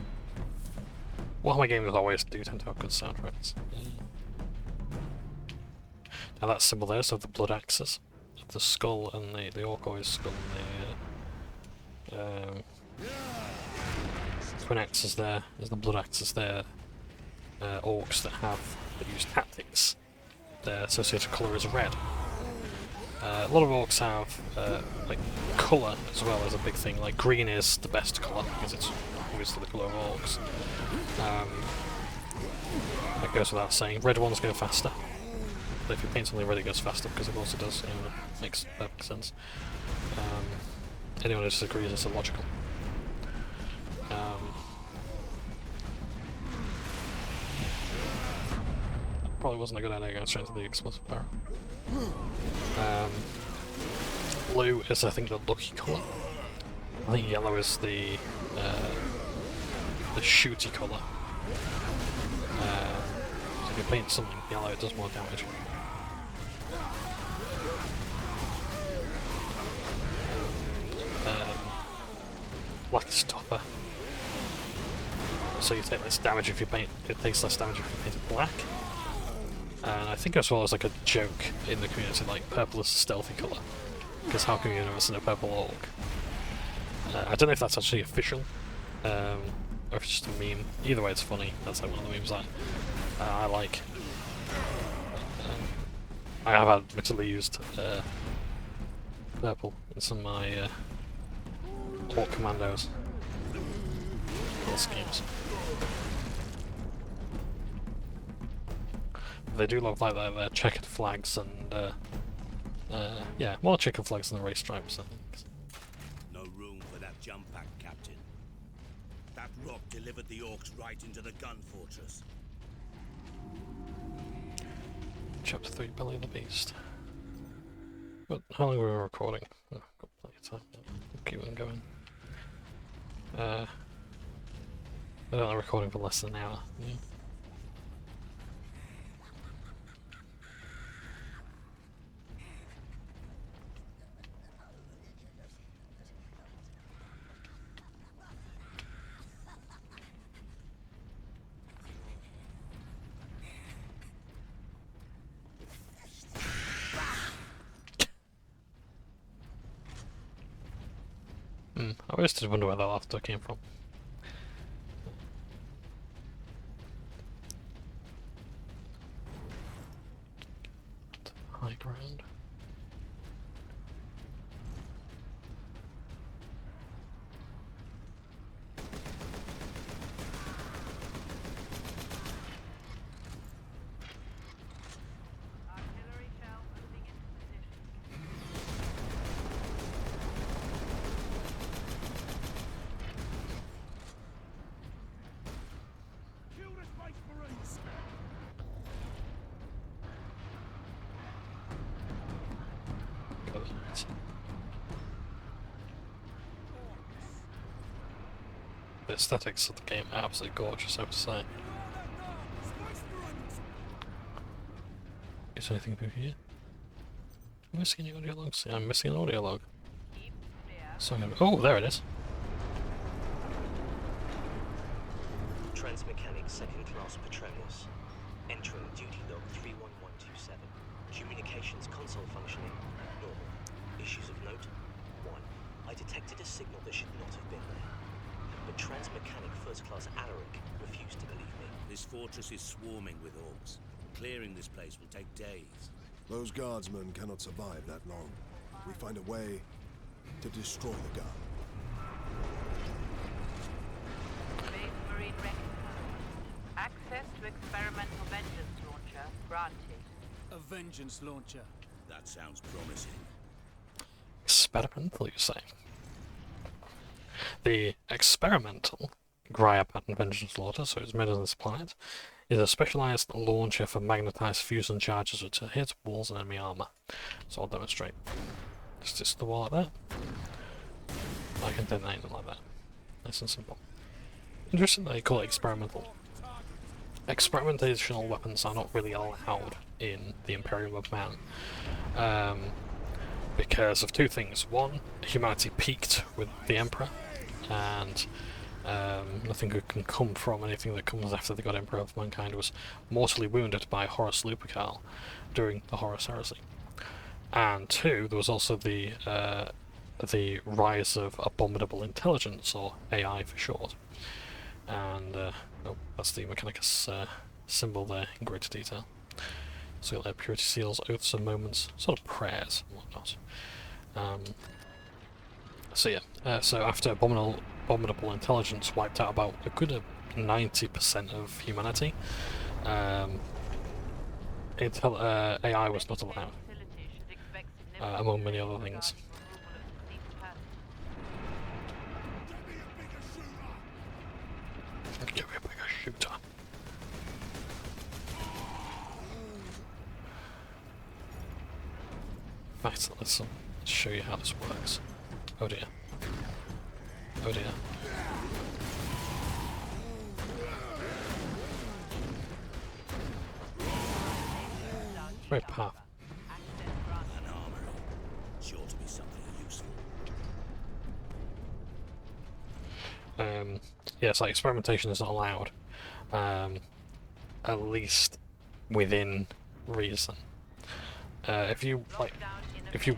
Warhammer games always do tend to have good soundtracks. Now that symbol there, so the blood axes, the skull and the Orkoi's skull and the twin axes there, there's the blood axes there, orcs that use tactics, their associated colour is red. A lot of orcs have like colour as well as a big thing, like green is the best colour because it's obviously the colour of orcs. That goes without saying. Red ones go faster. But if you paint something red it goes faster because of course it does, makes perfect sense. Anyone who disagrees is illogical. Probably wasn't a good idea going straight to the explosive barrel. Blue is I think the lucky colour. I think yellow is the shooty colour. So if you paint something yellow it does more damage. Black is stopper. So you take less damage if you paint. It takes less damage if you paint it black. And I think as well as like a joke in the community, like purple is a stealthy colour. Because how can you never seen a purple orc? I don't know if that's actually official, or if it's just a meme. Either way, it's funny. That's like one of the memes I like. I have admittedly used purple in some of my orc commandos. Little schemes. They do love like their checkered flags and yeah, more checkered flags than the race stripes, I think. No room for that jump pack, Captain. That rock delivered the orcs right into the gun fortress. Chapter 3, Belly of the Beast. But how long were we recording? Oh, got plenty of time. We'll keep on going. I don't know, recording for less than an hour. Yeah. always did wonder where that laughter came from. High ground. Artillery shell moving into position. Kill the Space Marines! The aesthetics of the game are absolutely gorgeous, I would say. Is there anything through here? I'm missing any audio logs? Yeah, I'm missing an audio log. Keep clear. So I'm gonna... Oh, there it is. Transmechanic second class Petronius. Entering duty log 31127. Communications console functioning. Normal. Issues of note. 1. I detected a signal that should not have been there. But Transmechanic first class Alaric refused to believe me. This fortress is swarming with orcs. Clearing this place will take days. Those guardsmen cannot survive that long. We find a way to destroy the gun. Space Marine recognized. Access to experimental vengeance launcher granted. A vengeance launcher. That sounds promising. Experimental, you say? The experimental Graia pattern vengeance launcher, so it's made on this planet, is a specialized launcher for magnetized fusion charges which hit walls and enemy armor. So I'll demonstrate. Just the wall like that. I can detonate it like that. Nice and simple. Interesting that they call it experimental. Experimentational weapons are not really allowed in the Imperium of Man. Because of two things. One, humanity peaked with the Emperor, and nothing good can come from anything that comes after the God Emperor of Mankind was mortally wounded by Horus Lupercal during the Horus Heresy. And two, there was also the rise of abominable intelligence, or AI for short. And oh, that's the Mechanicus symbol there in greater detail. So you'll have purity seals, oaths and moments, sort of prayers and whatnot. So yeah, so after abominable intelligence wiped out about a good 90% of humanity, AI was not allowed, among many other things. Give me a bigger shooter. Right, let's show you how this works. Oh dear. Oh dear. Very powerful. An armory. Sure to be something useful. Yeah, so experimentation is not allowed. At least within reason. If you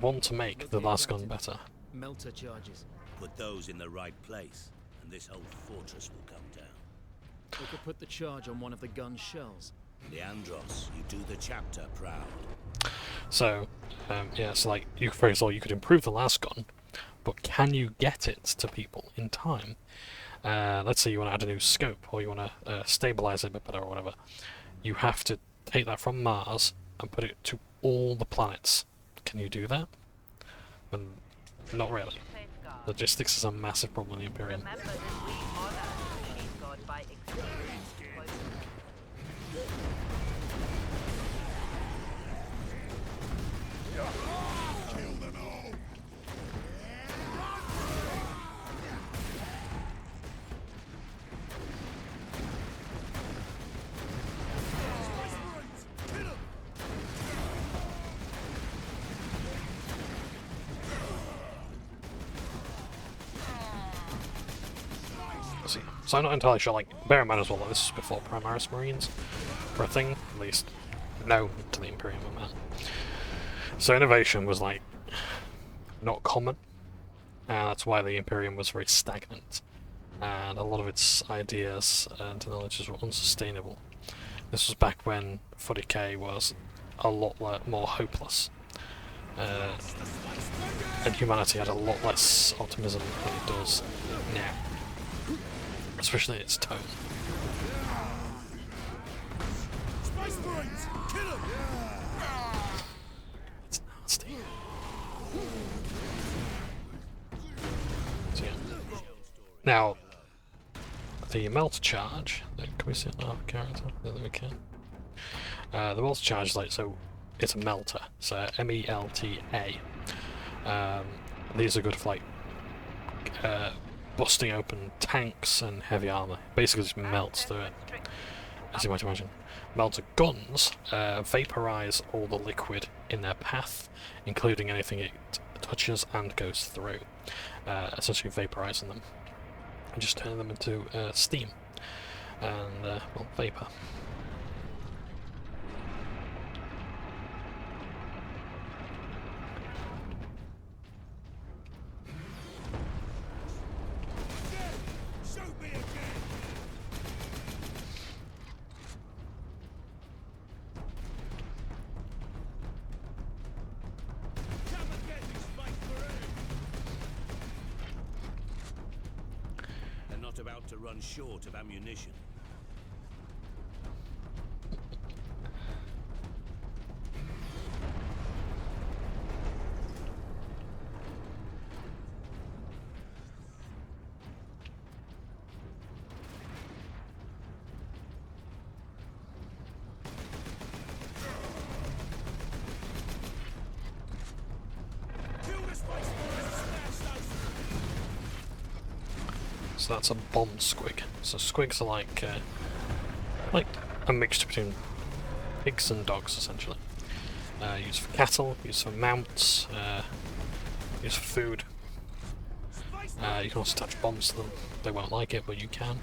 want to make the last gun better, Melter charges. Put those in the right place, and this whole fortress will come down. We could put the charge on one of the gun shells. Leandros, you do the chapter proud. so yeah, so like you, for example, you could improve the last gun, but can you get it to people in time? Let's say you want to add a new scope, or you want to stabilize it a bit better, or whatever. You have to take that from Mars and put it to all the planets. Can you do that? Not really. Logistics is a massive problem in the Imperium. Remember that we honor the machine god by experience. Kill them all! So I'm not entirely sure, like, bear in mind as well that this is before Primaris Marines were a thing, at least known to the Imperium of Man. So innovation was, like, not common, and that's why the Imperium was very stagnant, and a lot of its ideas and technologies were unsustainable. This was back when 40k was a lot more hopeless, and humanity had a lot less optimism than it does now, especially its tone. It's nasty. So, yeah. Now, the melt charge. Can we see it on our character? There we can. The melt charge is like, so it's a melter. So MELTA. These are good for like busting open tanks and heavy armor. Basically, just melts through it, as you might imagine. Melter guns vaporize all the liquid in their path, including anything it touches and goes through, essentially vaporizing them and just turning them into steam and well, vapor. About to run short of ammunition. So that's a bomb squig. So squigs are like a mixture between pigs and dogs, essentially. Used for cattle, used for mounts, used for food. You can also attach bombs to them. They won't like it, but you can.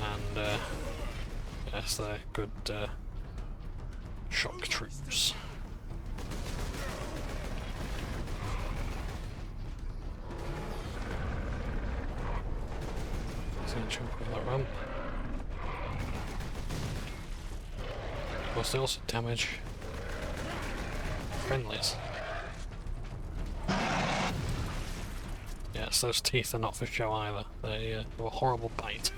And yes, they're good shock troops. Jump on that ramp. Of course, they also damage friendlies. Yes, those teeth are not for show either. They were a horrible bite.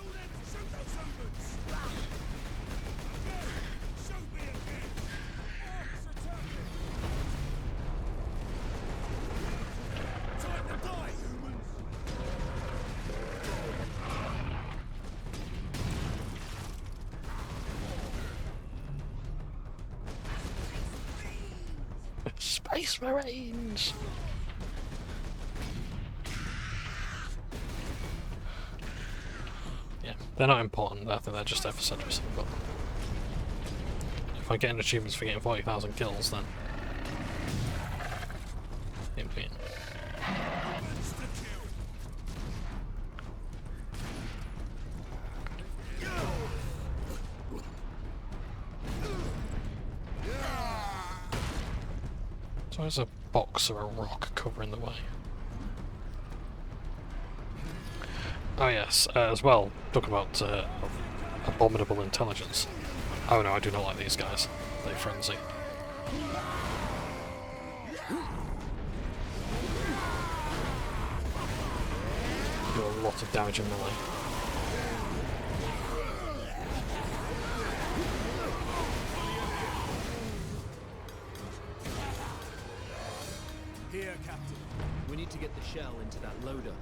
Space Marines! Yeah, they're not important, I think they're just there for centuries. But if I get an achievements for getting 40,000 kills, then it'd be. So there's a box or a rock covering the way. Oh yes, as well, talk about abominable intelligence. Oh no, I do not like these guys. They frenzy. Do a lot of damage in melee. Here, Captain. We need to get the shell into that loader.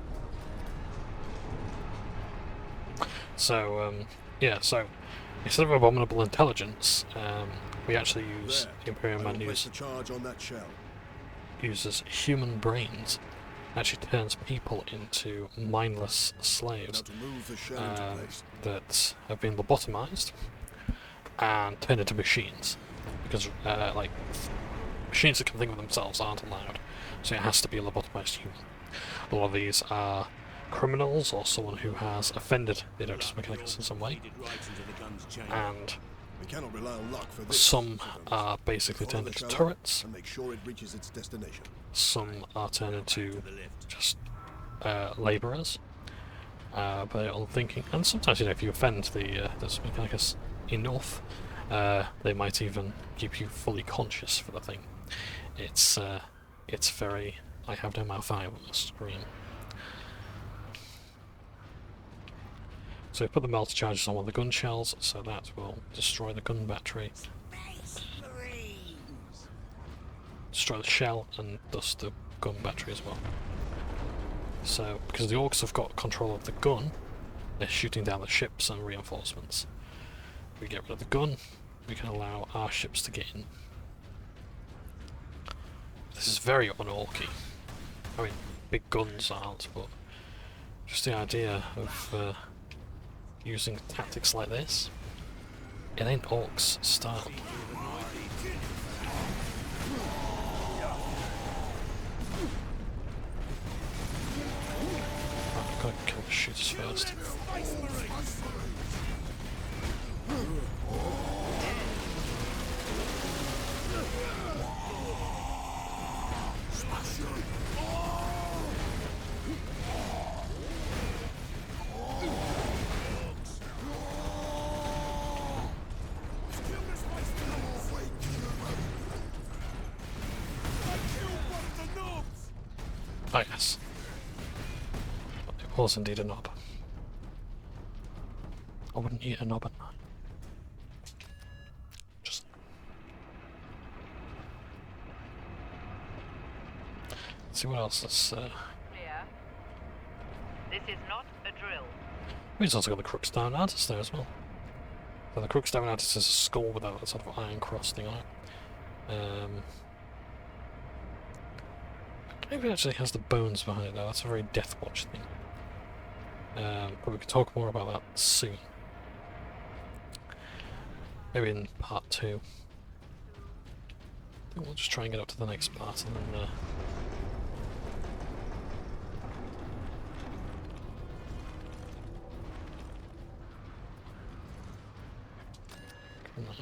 So, yeah, so instead of abominable intelligence, we actually use the Imperial Man uses human brains. Actually turns people into mindless slaves that have been lobotomized and turned into machines. Because, like, machines that can think of themselves aren't allowed, so it has to be a lobotomized human. A lot of these are criminals or someone who has offended the Adeptus Mechanicus in some way, and some are basically turned into turrets, some are turned into just labourers. But I'm thinking, and sometimes, you know, if you offend the Mechanicus enough, they might even keep you fully conscious for the thing. It's very, I have no mouth, I will scream. So we put the melter charges on one of the gun shells, so that will destroy the gun battery. Destroy the shell and thus the gun battery as well. So, because the orcs have got control of the gun, they're shooting down the ships and reinforcements. If we get rid of the gun, we can allow our ships to get in. This is very un-orky. I mean, big guns aren't, but just the idea of using tactics like this, it ain't orcs style. I've got to kill the shooters first. Oh yes. It was indeed a knob. I wouldn't eat a knob at night. Just... Let's see what else is... Clear. This is not a drill. We've also got the Crux Down Artist there as well. So the Crux Down Artist is a skull with a sort of iron cross thing on it. Maybe it actually has the bones behind it though, that's a very Death Watch thing. But we can talk more about that soon. Maybe in part 2. I think we'll just try and get up to the next part and then... Come on.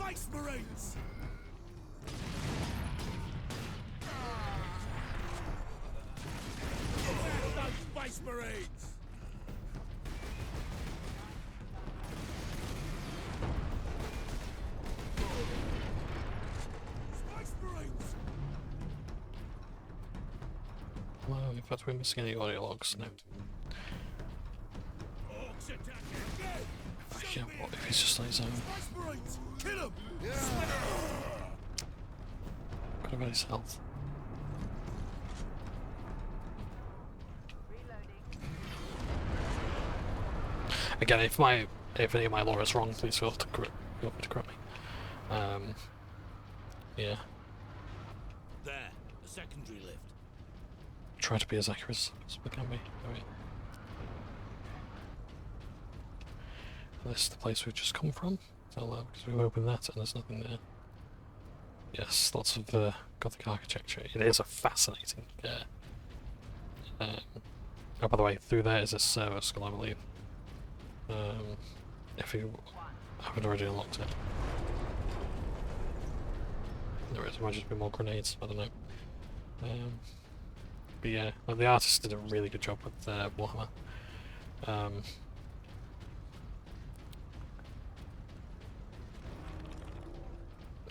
Space Marines! Space Marines! Space Marines! Well, in fact we're missing any audio logs now. Yeah, what if he's just on his own? Got about his health. Again, if any of my lore is wrong, please feel free to correct me. Yeah. There, a secondary lift. Try to be as accurate as possibly can be. Right. This is the place we've just come from. So, because we've opened that and there's nothing there. Yes, lots of Gothic architecture. It is a fascinating. Oh, by the way, through there is a server skull, I believe. If you haven't already unlocked it. There is, might just be more grenades, I don't know. But yeah, the artist did a really good job with Warhammer.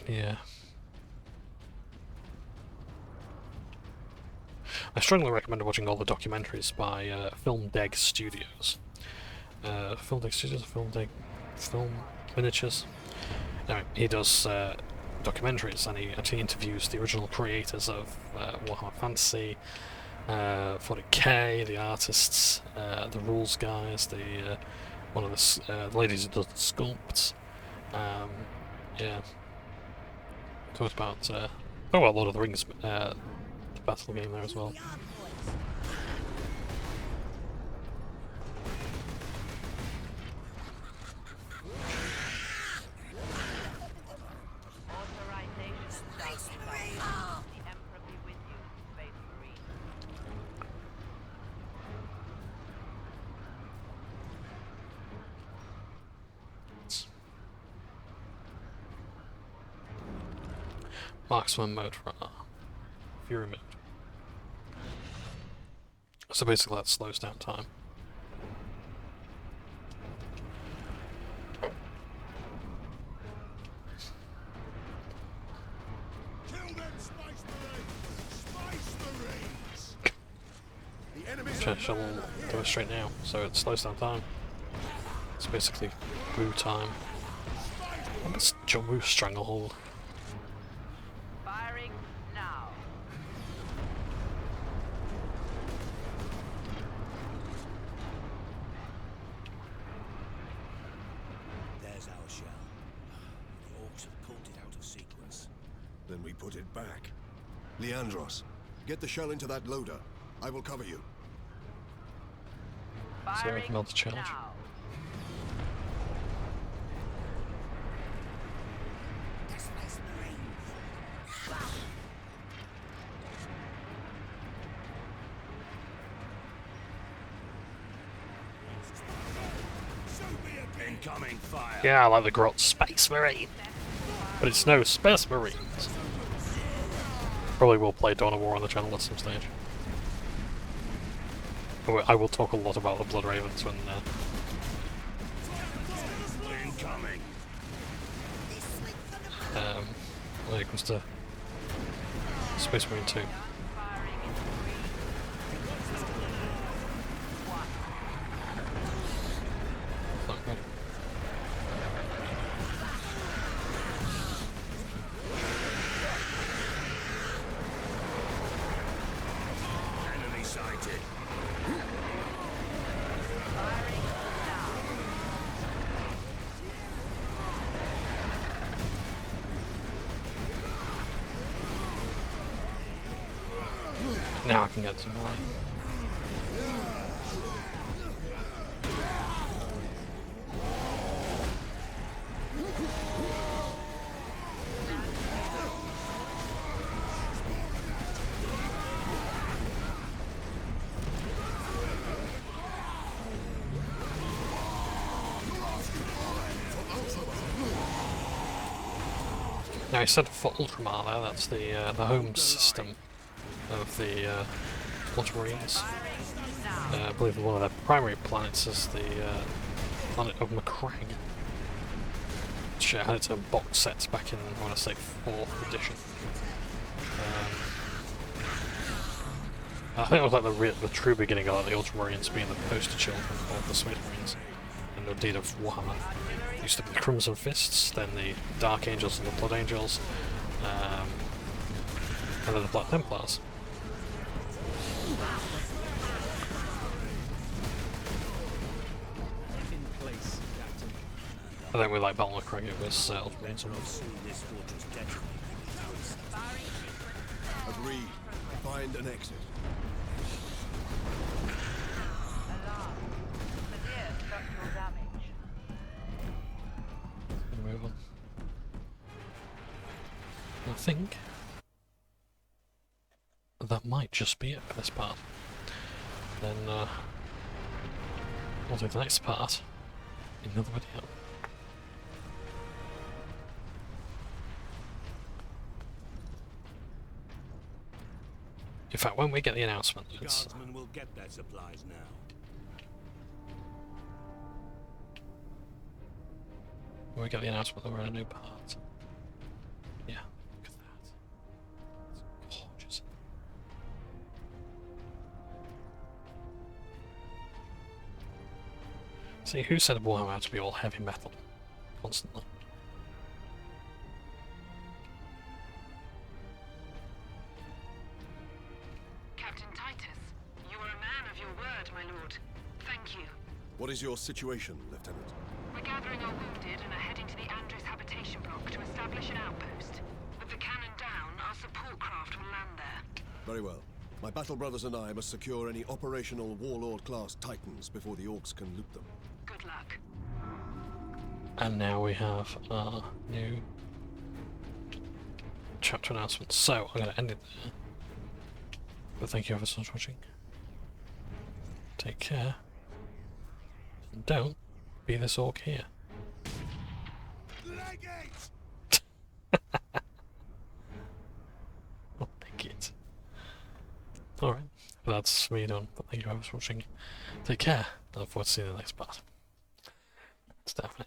Yeah. I strongly recommend watching all the documentaries by Film Deg Studios. Film Deg Studios, Film Miniatures. Anyway, he does documentaries, and he actually interviews the original creators of Warhammer Fantasy, 40k, the artists, the rules guys, the one of the ladies who does the sculpts. Yeah, talked about Lord of the Rings, the battle game there as well. Marksman mode for Fury mode. So basically that slows down time. Okay, shall go straight now, so it slows down time. It's basically boo time. What's John Woo's stranglehold? Then we put it back. Leandros, get the shell into that loader. I will cover you. So I can melt the charge. Incoming fire. Yeah, I like the grot Space Marine. But it's no Space Marines. Probably will play Dawn of War on the channel at some stage. I will talk a lot about the Blood Ravens when when it comes to Space Marine 2. Not good. Enemy sighted. Now I can get some more. Now I said for Ultramar there, that's the home system of the Ultramarines. I believe one of their primary planets is the planet of McCrag. Which had its own box sets back in, I want to say, 4th edition. I think it was like the true beginning of like, the Ultramarines being the poster children of the Space Marines, and indeed of Warhammer. It used to be the Crimson Fists, then the Dark Angels and the Blood Angels, and then the Black Templars. I think we like Battle of Craig, it was Ultramarines. Agreed. Find an exit. Move on. I think that might just be it for this part. Then we'll do the next part in another video. In fact, when we get the announcement, Guardsmen will get their supplies now. when we get the announcement that we're in a new part. Yeah, look at that. It's gorgeous. See, who said Warhammer had to be all heavy metal constantly? Captain Titus, you are a man of your word, my lord. Thank you. What is your situation, Lieutenant? We're gathering our wounded and are heading to the Andres habitation block to establish an outpost. With the cannon down, our support craft will land there. Very well. My battle brothers and I must secure any operational Warlord-class Titans before the Orcs can loot them. Good luck. And now we have our new chapter announcement. So, I'm going to end it there. But thank you ever so much for watching. Take care. And don't be this orc here. Oh, thank it. Alright, that's me done. But thank you ever so much for watching. Take care. I look forward to seeing you in the next part. It's definitely